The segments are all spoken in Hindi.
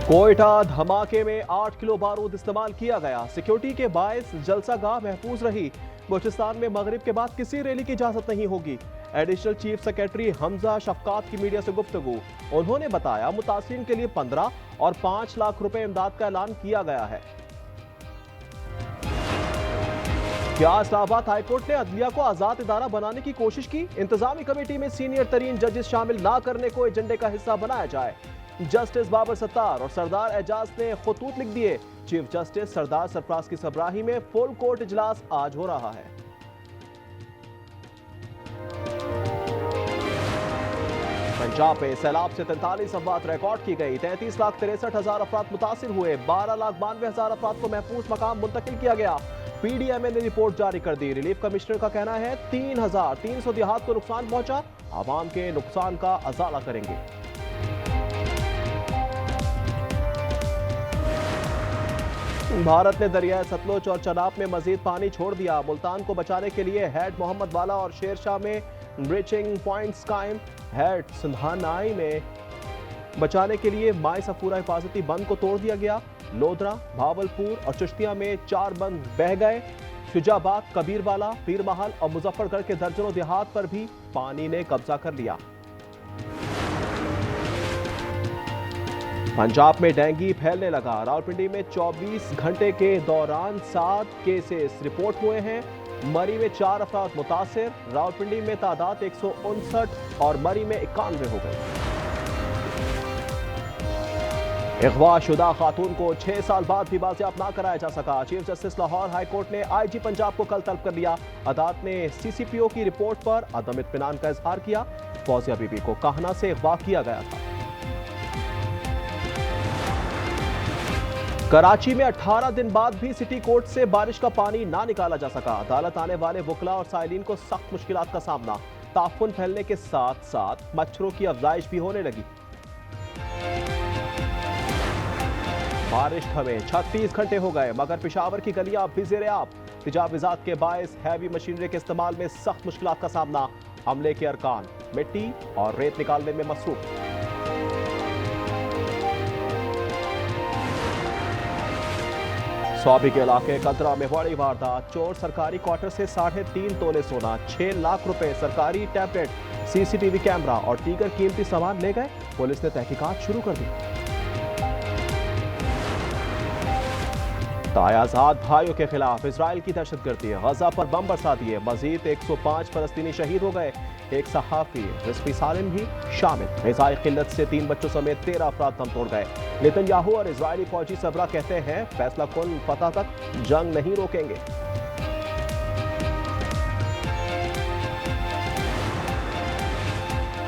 कोयटा धमाके में 8 किलो बारूद इस्तेमाल किया गया। सिक्योरिटी के बायस जलसागाह महफूज रही। बलूचिस्तान में मगरिब के बाद किसी रैली की इजाजत नहीं होगी। Additional chief secretary Hamza Shafqat की मीडिया से गुफ्तगू। उन्होंने बताया मुतासिरीन के लिए 15 और 5 लाख रुपए इमदाद का ऐलान किया गया है। क्या इस्लामाबाद हाईकोर्ट ने अदलिया को आजाद इदारा बनाने की कोशिश की? इंतजामी कमेटी में सीनियर तरीन जजेस शामिल ना करने को एजेंडे का हिस्सा बनाया जाए। जस्टिस बाबर सत्तार और सरदार एजाज ने खतूत लिख दिए। चीफ जस्टिस सरदार सरफराज की सबराही में फुल कोर्ट इजलास आज हो रहा है। पंजाब में सैलाब से 43 अफवात रिकॉर्ड की गई। 33,63,000 अफराद मुतासिर हुए। 12,92,000 अफराद को महफूज मकाम मुंतकिल किया गया। पीडीएमए ने रिपोर्ट जारी कर दी। रिलीफ कमिश्नर का कहना है 3,300 देहात को नुकसान पहुंचा। आवाम के नुकसान का अजाला करेंगे। भारत ने दरियाए सतलुज और चनाब में मजीद पानी छोड़ दिया। मुल्तान को बचाने के लिए हेड मोहम्मद वाला और शेरशाह में ब्रीचिंग पॉइंट्स कायम। हेड सिंधानाई में बचाने के लिए माई सफूरा हिफाजती बंद को तोड़ दिया गया। लोधरा, भावलपुर और चिश्तिया में 4 बंद बह गए। शुजाबाद, कबीरवाला, पीरमहल और मुजफ्फरगढ़ के दर्जनों देहात पर भी पानी ने कब्जा कर लिया। पंजाब में डेंगू फैलने लगा। रावलपिंडी में 24 घंटे के दौरान 7 केसेस रिपोर्ट हुए हैं। मरी में 4 अफराद मुतासिर। रावलपिंडी में तादाद 159 और मरी में 91 हो गई। अगवा शुदा खातून को 6 साल बाद भी बाजियाब ना कराया जा सका। Chief justice Lahore high court ने आईजी पंजाब को कल तलब कर लिया। अदालत ने सीसीपीओ की रिपोर्ट पर अदम इत्मीनान का इजहार किया। फौजिया बीबी को काहना से अगवा किया गया था। कराची में 18 दिन बाद भी सिटी कोर्ट से बारिश का पानी ना निकाला जा सका। अदालत आने वाले वकला और साइलिन को सख्त मुश्किलात का सामना। ताफुन फैलने के साथ साथ मच्छरों की अफजाइश भी होने लगी। बारिश थमे 36 घंटे हो गए मगर पेशावर की गलियां अब भी ज़ेरे आब। तजावीज़ात के बायस हैवी मशीनरी के इस्तेमाल में सख्त मुश्किलात का सामना। अमले के अरकान मिट्टी और रेत निकालने में मसरूफ। स्वाबी के इलाके कदरा में बड़ी वारदात। चोर सरकारी क्वार्टर से 3.5 तोले सोना, 6 लाख रुपए, सरकारी टैबलेट, सीसीटीवी कैमरा और दीगर कीमती सामान ले गए। पुलिस ने तहकीकात शुरू कर दी। तायाजाद भाइयों के खिलाफ इजराइल की दहशतगर्दी। गजा पर बम बरसा दिए। मजीद 105 फलस्तीनी शहीद हो गए। एक सहाफी रिजवी सालिम भी शामिल। ग़िज़ाई किल्लत से 3 बच्चों समेत 13 अफराद दम तोड़ गए। नेतन्याहू और इजरायली फौजी सरबराह कहते हैं फैसला कुन फतह तक जंग नहीं रोकेंगे।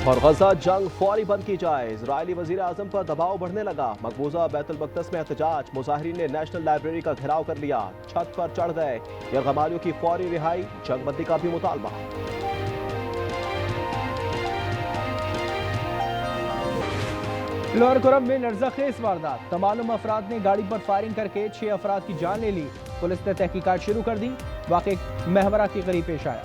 और गजा जंग फौरी बंद की जाए। इजरायली वजीर आजम पर दबाव बढ़ने लगा। मकबूजा बैतुल मक़दस में एहतजाज। मुजाहिरीन ने नेशनल लाइब्रेरी का घेराव कर लिया। छत पर चढ़ गए। यरगमालियों की फौरी रिहाई, जंगबंदी का भी मुतालबा। लोअर कुरम में लर्ज़ाखेज़ वारदात। तमाम अफराद ने गाड़ी पर फायरिंग करके 6 अफराद की जान ले ली। पुलिस ने तहकीकात शुरू कर दी। वाक़ई महवरा के करीब पेश आया।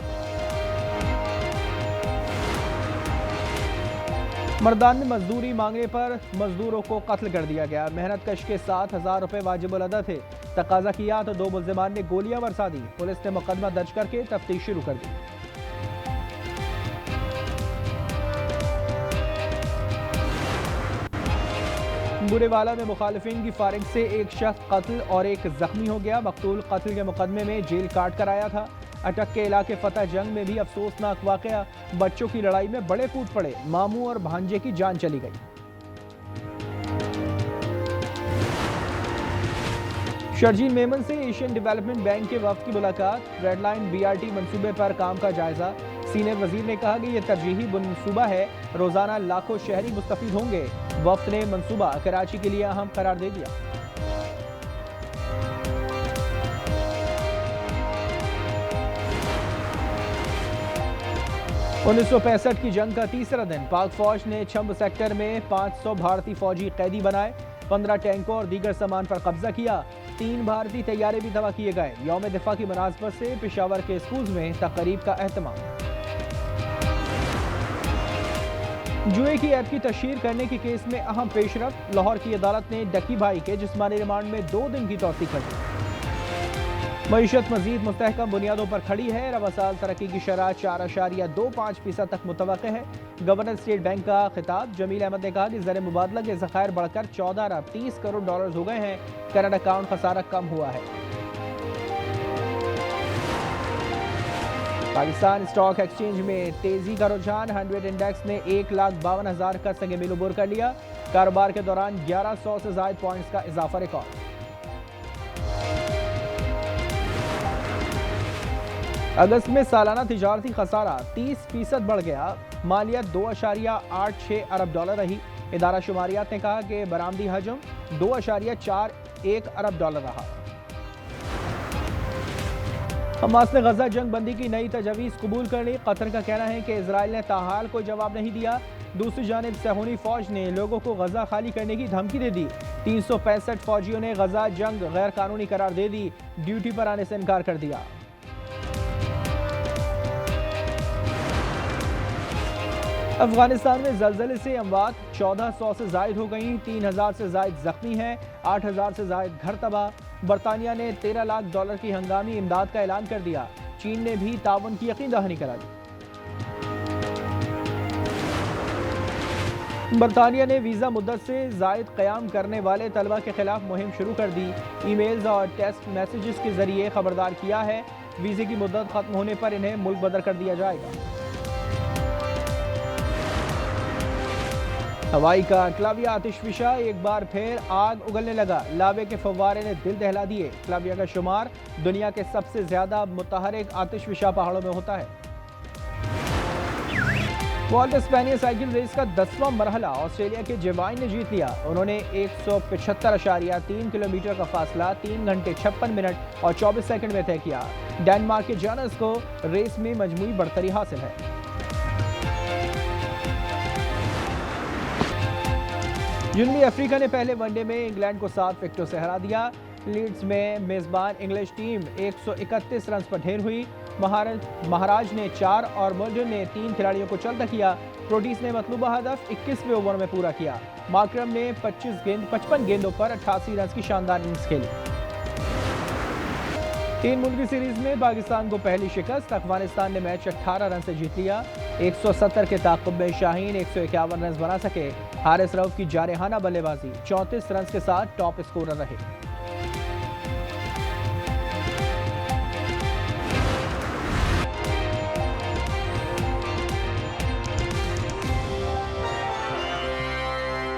मर्दान में मजदूरी मांगने पर मजदूरों को कत्ल कर दिया गया। मेहनत कश के 7,000 रुपए वाजिबुल अदा थे। तकाजा किया तो 2 मुल्ज़िमान ने गोलियां बरसा दी। पुलिस ने मुकदमा दर्ज करके तफ्तीश शुरू कर दी। बुरेवाला में मुखालिफिन की फायरिंग से एक शख्स कत्ल और एक जख्मी हो गया। मकतूल कत्ल के मुकदमे में जेल काट कर आया था। अटक के इलाके फतह जंग में भी अफसोसनाक वाकया। बच्चों की लड़ाई में बड़े कूद पड़े। मामू और भांजे की जान चली गई। शर्जील मेमन से एशियन डेवलपमेंट बैंक के वफ्द की मुलाकात। रेड लाइन BRT मंसूबे पर काम का जायजा। सीनियर वजीर ने कहा कि यह तरजीही मनसूबा है। रोजाना लाखों शहरी मुस्तफीद होंगे। वफ्द ने मंसूबा कराची के लिए अहम करार दे दिया। 1965 की जंग का तीसरा दिन। पाक फौज ने छंब सेक्टर में 500 भारतीय फौजी कैदी बनाए। 15 टैंकों और दीगर सामान पर कब्जा किया। 3 भारतीय तैयारे भी तबाह किए गए। यौम दिफा की मुनासबत से पेशावर के स्कूल में तकरीब का एहतमाम। जुए की ऐप की तशहीर करने के केस में अहम पेशरफ। लाहौर की अदालत ने डकी भाई के जिस्मानी रिमांड में 2 दिन की तौसीक कर दी। मईशत मजीद मुस्तहकम बुनियादों पर खड़ी है। रवा साल तरक्की की शरह 4.25% तक मुतवक्के है। गवर्नर स्टेट बैंक का खिताब। जमील अहमद ने कहा कि ज़र मुबादला के ज़खायर बढ़कर 14 अरब 30 करोड़ डॉलर हो गए हैं। करंट अकाउंट खसारा कम हुआ है। पाकिस्तान स्टॉक एक्सचेंज में तेजी का रुझान। 100 इंडेक्स ने 1,52,000 का संग मील उबूर कर लिया। कारोबार के दौरान 1100 से ज्यादा पॉइंट्स का इजाफा रिकॉर्ड। अगस्त में सालाना तिजारती खसारा 30% बढ़ गया। मालियत 2.86 अरब डॉलर रही। इदारा शुमारियात ने कहा कि बरामदी हजम 2.41 अरब डॉलर रहा। हमास ने गजा जंग बंदी की नई तजवीज़ कबूल कर ली। कतर का कहना है कि इजराइल ने ताहाल कोई जवाब नहीं दिया। दूसरी जानिब सहूनी फौज ने लोगों को गजा खाली करने की धमकी दे दी। 365 फौजियों ने गजा जंग गैर कानूनी करार दे दी। ड्यूटी पर आने से इनकार कर दिया। अफगानिस्तान में जलजले से अमवात 1400 से जायद हो गई। 3000 से जायद जख्मी हैं। 8000 से जायद घर तबाह। बरतानिया ने 13 लाख डॉलर की हंगामी इमदाद का ऐलान कर दिया। चीन ने भी ताउन की यकीन दहानी करा दी। बरतानिया ने वीज़ा मुद्दत से जायद क़याम करने वाले तलबा के खिलाफ मुहिम शुरू कर दी। ईमेल्स और टेक्स्ट मैसेजेस के जरिए खबरदार किया है। वीज़े की मुद्दत खत्म होने पर इन्हें मुल्क बदर कर दिया जाएगा। हवाई का क्लाविया आतिशफिशा एक बार फिर आग उगलने लगा। लावे के फव्वारे ने दिल दहला दिए। क्लाविया का शुमार दुनिया के सबसे ज्यादा मुतहरिक आतिशफिशा पहाड़ों में होता है। वर्ल्ड स्पेनिया साइकिल रेस का 10वां मरहला ऑस्ट्रेलिया के जेवाइन ने जीत लिया। उन्होंने 175.3 किलोमीटर का फासला 3 घंटे 56 मिनट और 24 सेकंड में तय किया। डेनमार्क के जानस को रेस में मजमूई बढ़तरी हासिल है। जनूबी अफ्रीका ने पहले वनडे में इंग्लैंड को 7 विकेटों से हरा दिया। लीड्स में मेजबान इंग्लिश टीम 131 रन पर ढेर हुई। महाराज ने 4 और मुल्डन ने 3 खिलाड़ियों को चलता किया। प्रोटीज ने मतलूबा हदफ 21वें ओवर में पूरा किया। मार्करम ने 55 गेंदों पर 88 रन की शानदार इनिंग्स खेली। 3 मुल्की सीरीज में पाकिस्तान को पहली शिकस्त। अफगानिस्तान ने मैच 18 रन से जीत लिया। 170 के ताक़ुब में शाहीन 151 रन बना सके। हारिस रऊफ की जारहाना बल्लेबाजी 34 रन के साथ टॉप स्कोरर रहे।